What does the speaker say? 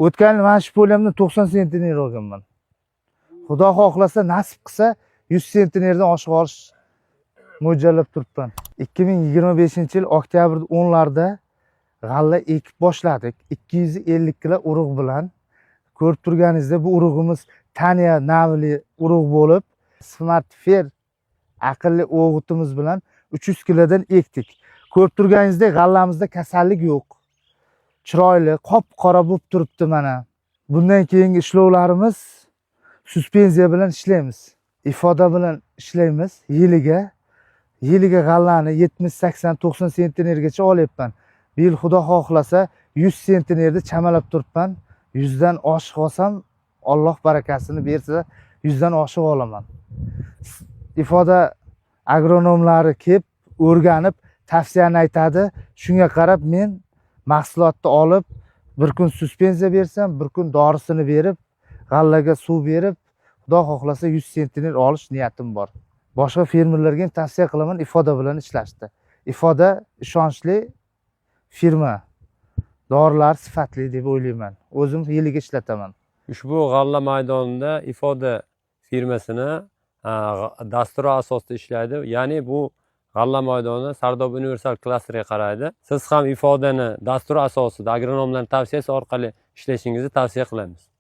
O'tgan mana shu polemni 90 sentner olganman. Xudo xohlasa, nasib qilsa 100 sentnerdan oshiq olish mo'ljallab turibman. 2025-yil oktyabr 10larida g'alla ekib boshladik. 250 kilo urug' bilan. Ko'rib turganingizda bu urug'imiz Taniya navli urug' bo'lib, Smart Fair aqlli o'g'itimiz bilan 300 kilodan ekdik. Ko'rib turganingizdek g'allamizda kasallik yo'q. Chiroyli, qop-qora bo'lib turibdi mana. Bundan keyingi ishlovlarimiz suspenziya bilan ishlaymiz. Ifoda bilan ishlaymiz. Yiliga g'allani 70, 80, 90 sentnergacha olyapman. Bu yil xudo xohlasa 100 sentnerni chamalab turibman. 100 dan oshiq olsam, Alloh barakasini bersa, 100 dan oshiq olaman. Ifoda agronomlari kelib, o'rganib, tavsiyani aytadi. Shunga qarab men mahsulotni olib, bir kun suspenziya bersam, bir kun dorisini berib, g'allaga suv berib, xudo xohlasa 100 sentner olish niyatim bor. Boshqa fermerlarga ham tavsiya qilaman Ifoda bilan ishlashdi. Ifoda ishonchli firma. Dorilar sifatli deb o'ylayman. O'zim yiliga ishlataman. Ushbu g'alla maydonida Ifoda firmasini dasturi asosida ishlaydi. Ya'ni bu g'alla maydoni Sardoba universal klasteriga qaraydi. Siz ham Ifodani dasturi asosida agronomlarning tavsiyasi orqali ishlashingizni tavsiya qilamiz.